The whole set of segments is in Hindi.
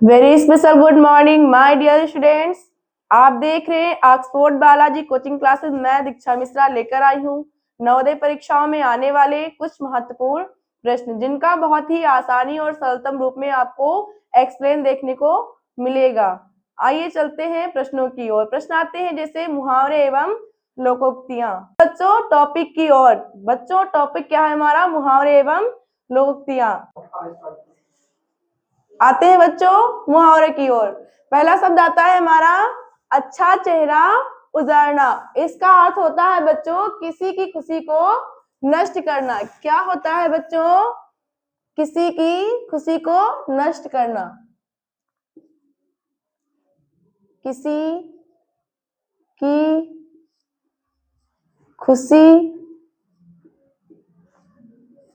Very special good morning my dear students. आप देख रहे हैं ऑक्सफोर्ड बालाजी कोचिंग क्लासेस। मैं दीक्षा मिश्रा लेकर आई हूँ नवोदय परीक्षाओं में आने वाले कुछ महत्वपूर्ण प्रश्न, जिनका बहुत ही आसानी और सरलतम रूप में आपको एक्सप्लेन देखने को मिलेगा। आइए चलते हैं प्रश्नों की ओर। प्रश्न आते हैं जैसे मुहावरे एवं लोकोक्तियां। बच्चों टॉपिक की ओर। बच्चों टॉपिक क्या है हमारा? मुहावरे एवं लोकोक्तियां। आते हैं बच्चों मुहावरे की ओर। पहला शब्द आता है हमारा अच्छा चेहरा उजाड़ना। इसका अर्थ होता है बच्चों किसी की खुशी को नष्ट करना। क्या होता है बच्चों? किसी की खुशी को नष्ट करना। किसी की खुशी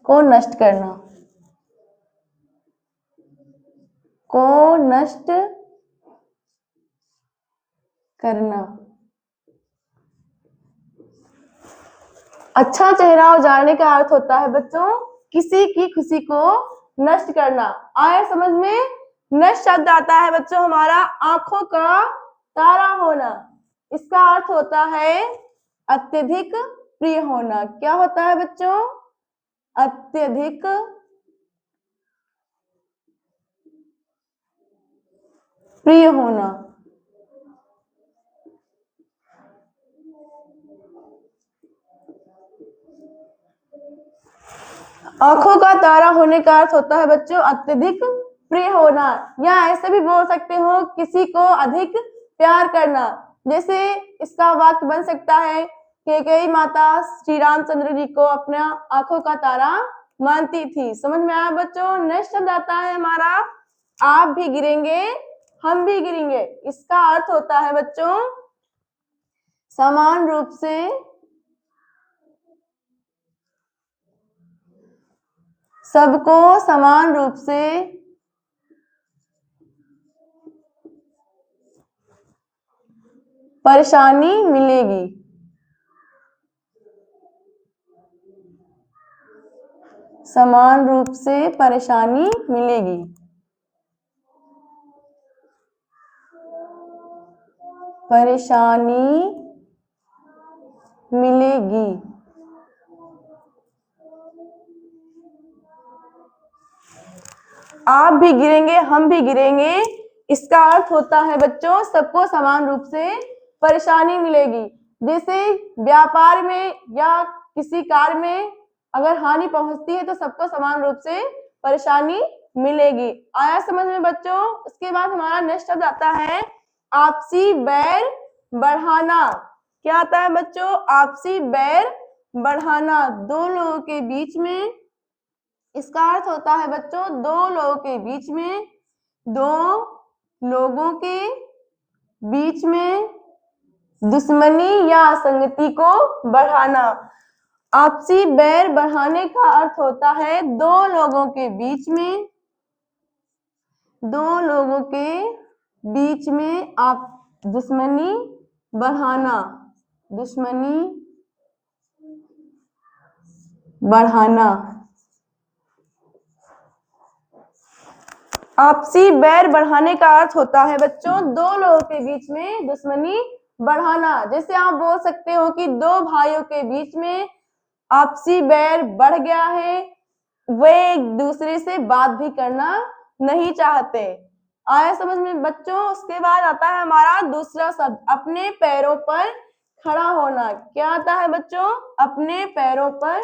को नष्ट करना। को नष्ट करना। अच्छा चेहरा उजाड़ने का अर्थ होता है बच्चों किसी की खुशी को नष्ट करना। आया समझ में? नेक्स्ट शब्द आता है बच्चों हमारा आंखों का तारा होना। इसका अर्थ होता है अत्यधिक प्रिय होना। क्या होता है बच्चों? अत्यधिक प्रिय होना। आंखों का तारा होने का अर्थ होता है बच्चों अत्यधिक प्रिय होना, या ऐसे भी बोल सकते हो किसी को अधिक प्यार करना। जैसे इसका वाक्य बन सकता है कैकेयी माता श्री रामचंद्र जी को अपना आंखों का तारा मानती थी। समझ में आया बच्चों? नेक्स्ट शब्द आता है हमारा आप भी गिरेंगे हम भी गिरेंगे। इसका अर्थ होता है बच्चों समान रूप से सबको समान रूप से परेशानी मिलेगी। समान रूप से परेशानी मिलेगी। परेशानी मिलेगी। आप भी गिरेंगे हम भी गिरेंगे। इसका अर्थ होता है बच्चों सबको समान रूप से परेशानी मिलेगी। जैसे व्यापार में या किसी कार्य में अगर हानि पहुंचती है तो सबको समान रूप से परेशानी मिलेगी। आया समझ में बच्चों? उसके बाद हमारा नेक्स्ट शब्द आता है आपसी बैर बढ़ाना। क्या आता है बच्चों? आपसी बैर बढ़ाना। दो लोगों के बीच में, इसका अर्थ होता है बच्चों दो लोगों के बीच में, दो लोगों के बीच में दुश्मनी या असंगति को बढ़ाना। आपसी बैर बढ़ाने का अर्थ होता है दो लोगों के बीच में, दो लोगों के बीच में आप दुश्मनी बढ़ाना। दुश्मनी बढ़ाना। आपसी बैर बढ़ाने का अर्थ होता है बच्चों दो लोगों के बीच में दुश्मनी बढ़ाना। जैसे आप बोल सकते हो कि दो भाइयों के बीच में आपसी बैर बढ़ गया है, वे एक दूसरे से बात भी करना नहीं चाहते। आया समझ में बच्चों? उसके बाद आता है हमारा दूसरा शब्द अपने पैरों पर खड़ा होना। क्या आता है बच्चों? अपने पैरों पर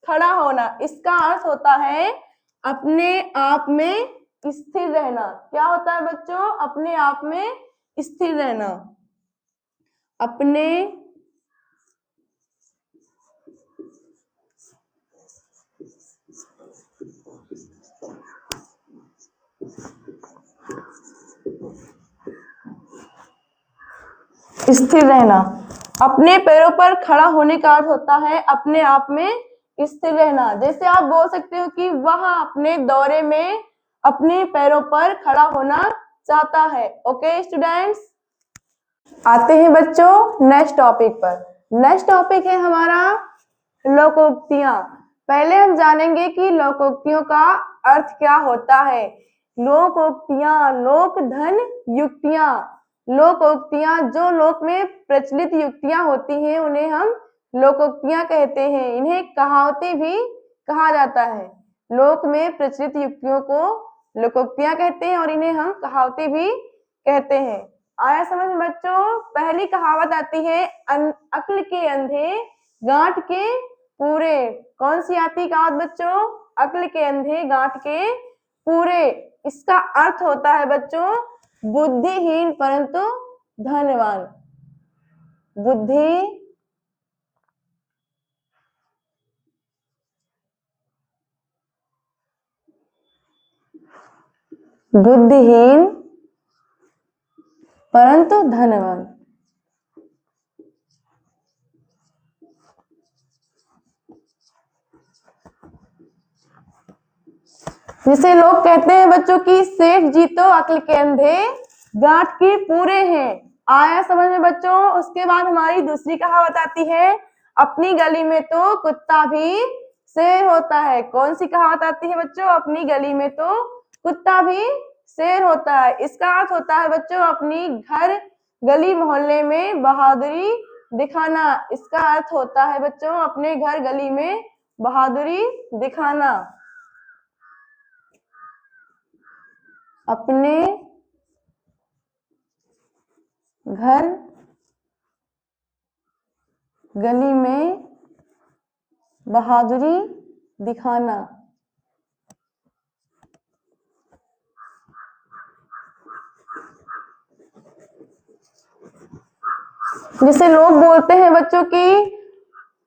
खड़ा होना। इसका अर्थ होता है अपने आप में स्थिर रहना। क्या होता है बच्चों? अपने आप में स्थिर रहना। अपने स्थिर रहना। अपने पैरों पर खड़ा होने का अर्थ होता है अपने आप में स्थिर रहना। जैसे आप बोल सकते हो कि वह अपने दौरे में अपने पैरों पर खड़ा होना चाहता है। ओके स्टूडेंट्स, आते हैं बच्चों नेक्स्ट टॉपिक पर। नेक्स्ट टॉपिक है हमारा लोकोक्तियां। पहले हम जानेंगे कि लोकोक्तियों का अर्थ क्या होता है। लोकोक्तियां, लोक धन युक्तियां। लोकोक्तियां जो लोक में प्रचलित युक्तियां होती हैं उन्हें हम लोकोक्तियां कहते हैं। इन्हें कहावतें भी कहा जाता है। लोक में प्रचलित युक्तियों को लोकोक्तियां कहते हैं और इन्हें हम कहावतें भी कहते हैं। आया समझ में बच्चों। पहली कहावत आती है अक्ल के अंधे गांठ के पूरे। कौन सी आती कहावत बच्चों? अक्ल के अंधे गांठ के पूरे। इसका अर्थ होता है बच्चों बुद्धिहीन परंतु धनवान। बुद्धिहीन परंतु धनवान। जिसे लोग कहते हैं बच्चों की सेठ जी तो अक्ल के अंधे गांठ के पूरे हैं। आया समझ में बच्चों। उसके बाद हमारी दूसरी कहावत आती है अपनी गली में तो कुत्ता भी शेर होता है। कौन सी कहावत आती है बच्चों? अपनी गली में तो कुत्ता भी शेर होता है। इसका अर्थ होता है बच्चों अपनी घर गली मोहल्ले में बहादुरी दिखाना। इसका अर्थ होता है बच्चों अपने घर गली में बहादुरी दिखाना। अपने घर गली में बहादुरी दिखाना। जिसे लोग बोलते हैं बच्चों की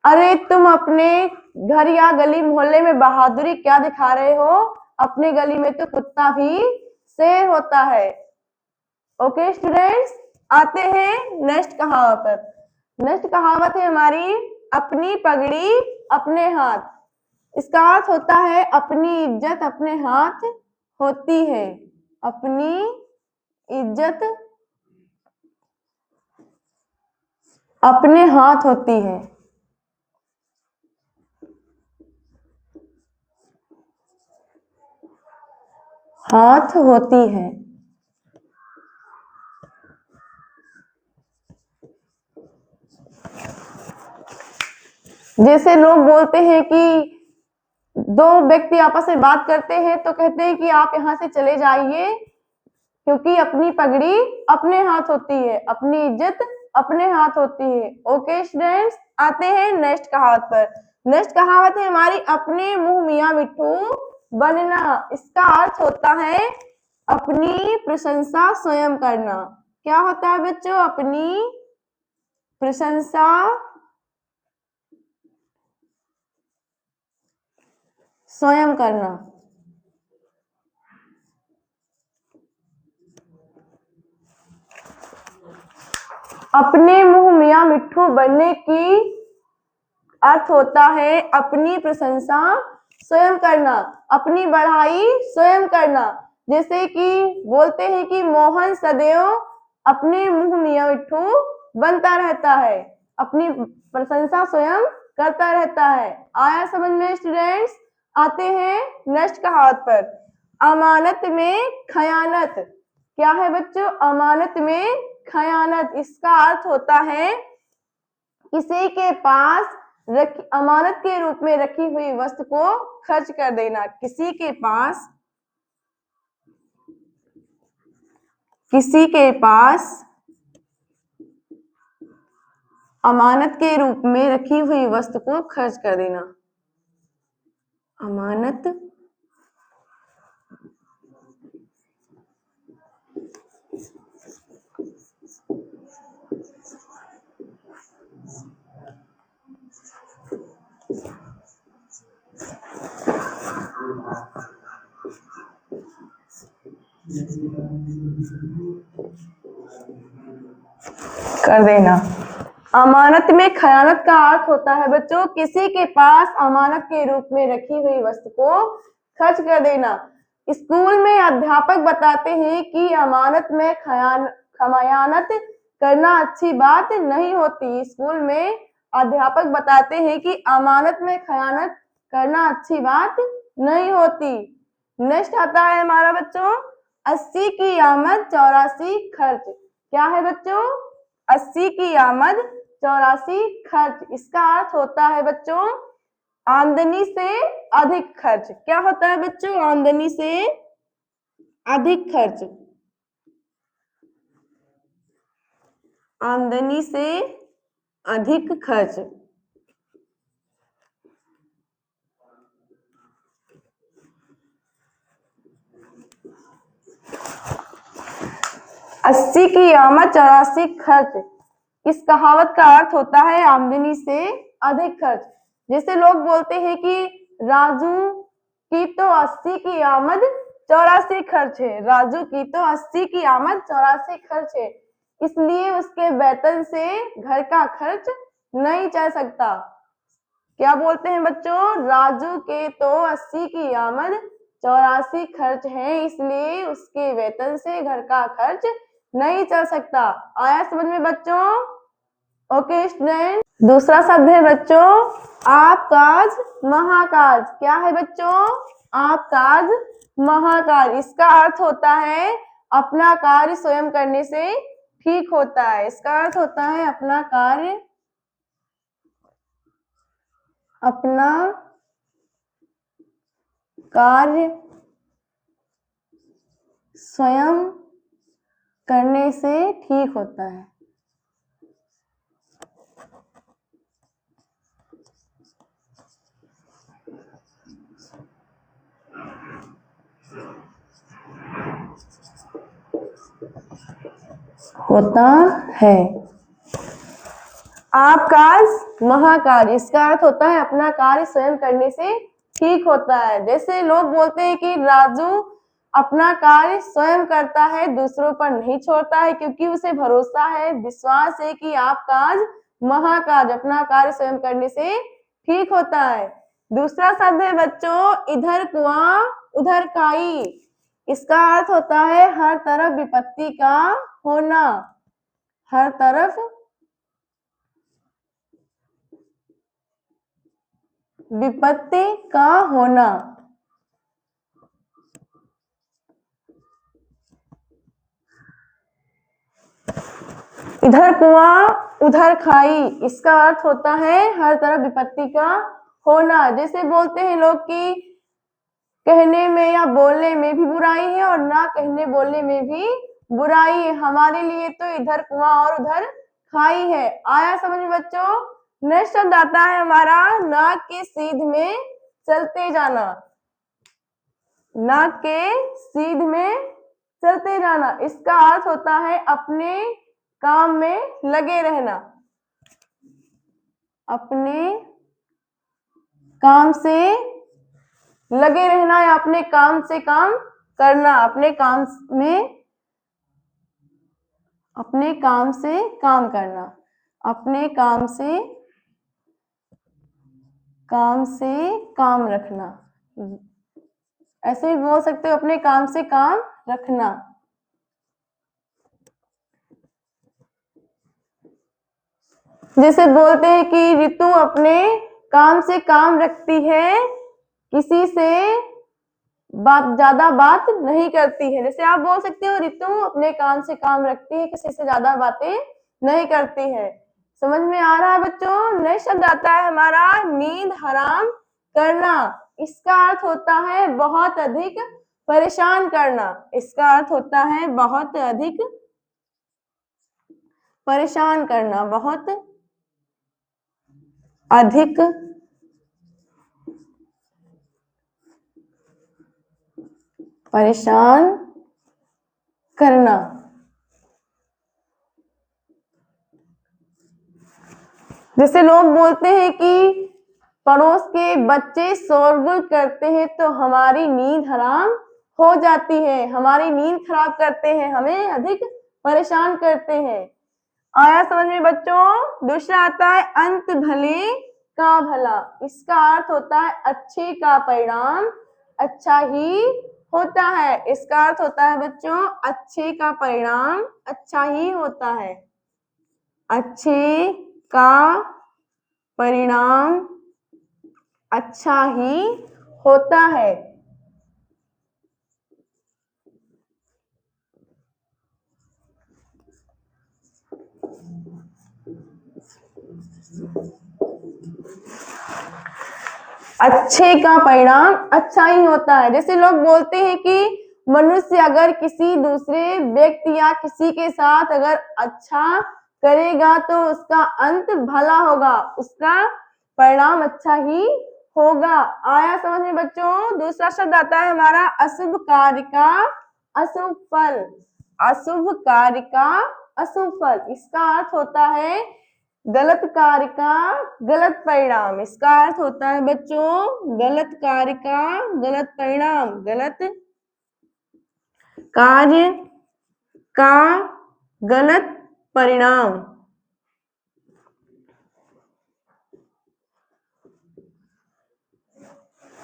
अरे तुम अपने घर या गली मोहल्ले में बहादुरी क्या दिखा रहे हो, अपने गली में तो कुत्ता भी शेर होता है। ओके स्टूडेंट्स, आते हैं नेक्स्ट कहावत पर। नेक्स्ट कहावत है हमारी अपनी पगड़ी अपने हाथ। इसका अर्थ होता है अपनी इज्जत अपने हाथ होती है। अपनी इज्जत अपने हाथ होती है। हाथ होती है। जैसे लोग बोलते हैं कि दो व्यक्ति आपस में बात करते हैं तो कहते हैं कि आप यहाँ से चले जाइए क्योंकि अपनी पगड़ी अपने हाथ होती है, अपनी इज्जत अपने हाथ होती है। ओके स्टूडेंट्स, आते हैं नेक्स्ट कहावत पर। नेक्स्ट कहावत है हमारी अपने मुंह मियां मिट्ठू बनना। इसका अर्थ होता है अपनी प्रशंसा स्वयं करना। क्या होता है बच्चों? अपनी प्रशंसा स्वयं करना। अपने मुंह मियां मिट्ठू बनने की अर्थ होता है अपनी प्रशंसा स्वयं करना, अपनी बढ़ाई स्वयं करना। जैसे कि बोलते हैं कि मोहन सदैव अपने मुंह मियां मिट्ठू बनता रहता है, अपनी प्रशंसा स्वयं करता रहता है। आया समझ में स्टूडेंट्स? आते हैं नेक्स्ट कहावत पर। अमानत में खयानत। क्या है बच्चों? अमानत में खयानत। इसका अर्थ होता है किसी के पास अमानत के रूप में रखी हुई वस्तु को खर्च कर देना। किसी के पास अमानत के रूप में रखी हुई वस्तु को खर्च कर देना। अमानत कर देना। अमानत में खयानत का अर्थ होता है बच्चों किसी के पास अमानत के रूप में रखी हुई वस्तु को खर्च कर देना। स्कूल में अध्यापक बताते हैं कि अमानत में खयानत करना अच्छी बात नहीं होती। स्कूल में अध्यापक बताते हैं कि अमानत में खयानत करना अच्छी बात नहीं होती। नेक्स्ट आता है हमारा बच्चों 80 की आमद 84 खर्च। क्या है बच्चों? 80 की आमद 84 खर्च। इसका अर्थ होता है बच्चों आमदनी से अधिक खर्च। क्या होता है बच्चों? आमदनी से अधिक खर्च। आमदनी से अधिक खर्च। अस्सी की आमद 84 खर्च। इस कहावत का अर्थ होता है आमदनी से अधिक खर्च। जैसे लोग बोलते हैं कि राजू की तो 80 की आमद 84 खर्च है, राजू की तो 80 की आमद 84 खर्च है, इसलिए उसके वेतन से घर का खर्च नहीं चल सकता। क्या बोलते हैं बच्चों? राजू के तो 80 की आमद 84 खर्च है, इसलिए उसके वेतन से घर का खर्च नहीं चल सकता। आया समझ में बच्चों? Okay student. दूसरा शब्द है बच्चों आपकाज महाकाज। क्या है बच्चों? आपकाज महाकाज। इसका अर्थ होता है अपना कार्य स्वयं करने से ठीक होता है। इसका अर्थ होता है अपना कार्य स्वयं करने से ठीक होता है। होता है। आपकाज महाकार्य। इसका अर्थ होता है अपना कार्य स्वयं करने से ठीक होता है। जैसे लोग बोलते हैं कि राजू अपना कार्य स्वयं करता है, दूसरों पर नहीं छोड़ता है, क्योंकि उसे भरोसा है, विश्वास है कि आपकाज महाकाज, अपना कार्य स्वयं करने से ठीक होता है। दूसरा शब्द है बच्चों इधर कुआं उधर खाई। इसका अर्थ होता है हर तरफ विपत्ति का होना। हर तरफ विपत्ति का होना। इधर कुआं उधर खाई। इसका अर्थ होता है हर तरफ विपत्ति का होना। जैसे बोलते हैं लोग कि कहने में या बोलने में भी बुराई है और ना कहने बोलने में भी बुराई है, हमारे लिए तो इधर कुआं और उधर खाई है। आया समझ में बच्चों? नेक्स्ट शब्द आता है हमारा नाक के सीध में चलते जाना। नाक के सीध में चलते जाना। इसका अर्थ होता है अपने काम में लगे रहना। अपने काम से लगे रहना या अपने काम से काम करना। अपने काम से काम करना। अपने काम से काम रखना। ऐसे भी बोल सकते हो अपने काम से काम रखना। जैसे बोलते हैं कि रितु अपने काम से काम रखती है, किसी से ज्यादा बात नहीं करती है। जैसे आप बोल सकते हो रितु अपने काम से काम रखती है, किसी से ज्यादा बातें नहीं करती है। समझ में आ रहा है बच्चों? नेक्स्ट शब्द आता है हमारा नींद हराम करना। इसका अर्थ होता है बहुत अधिक परेशान करना। इसका अर्थ होता है बहुत अधिक परेशान करना। बहुत अधिक परेशान करना। जैसे लोग बोलते हैं कि पड़ोस के बच्चे शोरगुल करते हैं तो हमारी नींद हराम हो जाती है, हमारी नींद खराब करते हैं, हमें अधिक परेशान करते हैं। आया समझ में बच्चों? दूसरा आता है अंत भले का भला। इसका अर्थ होता है अच्छे का परिणाम अच्छा ही होता है। इसका अर्थ होता है बच्चों अच्छे का परिणाम अच्छा ही होता है। अच्छे का परिणाम अच्छा ही होता है। अच्छे का परिणाम अच्छा ही होता है। जैसे लोग बोलते हैं कि मनुष्य अगर किसी दूसरे व्यक्ति या किसी के साथ अगर अच्छा करेगा तो उसका अंत भला होगा, उसका परिणाम अच्छा ही होगा। आया समझ में बच्चों? दूसरा शब्द आता है हमारा अशुभ कार्य का अशुभ फल। अशुभ कार्य का अशुभ फल, इसका अर्थ होता है गलत कार्य का गलत परिणाम। इसका अर्थ होता है बच्चों गलत कार्य का गलत परिणाम, गलत कार्य का गलत परिणाम।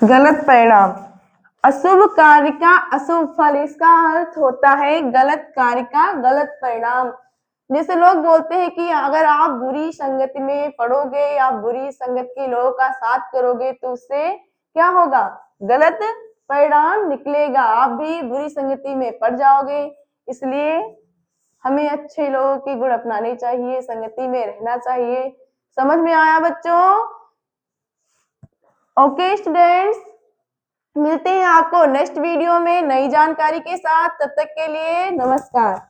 गलत परिणाम, अशुभ कार्य का अशुभ फल, इसका अर्थ होता है गलत कार्य का गलत परिणाम। जैसे लोग बोलते हैं कि अगर आप बुरी संगत में पड़ोगे या बुरी संगत के लोगों का साथ करोगे तो उससे क्या होगा? गलत परिणाम निकलेगा, आप भी बुरी संगति में पड़ जाओगे। इसलिए हमें अच्छे लोगों के गुण अपनाने चाहिए, संगति में रहना चाहिए। समझ में आया बच्चों? ओके स्टूडेंट्स, मिलते हैं आपको नेक्स्ट वीडियो में नई जानकारी के साथ। तब तक के लिए नमस्कार।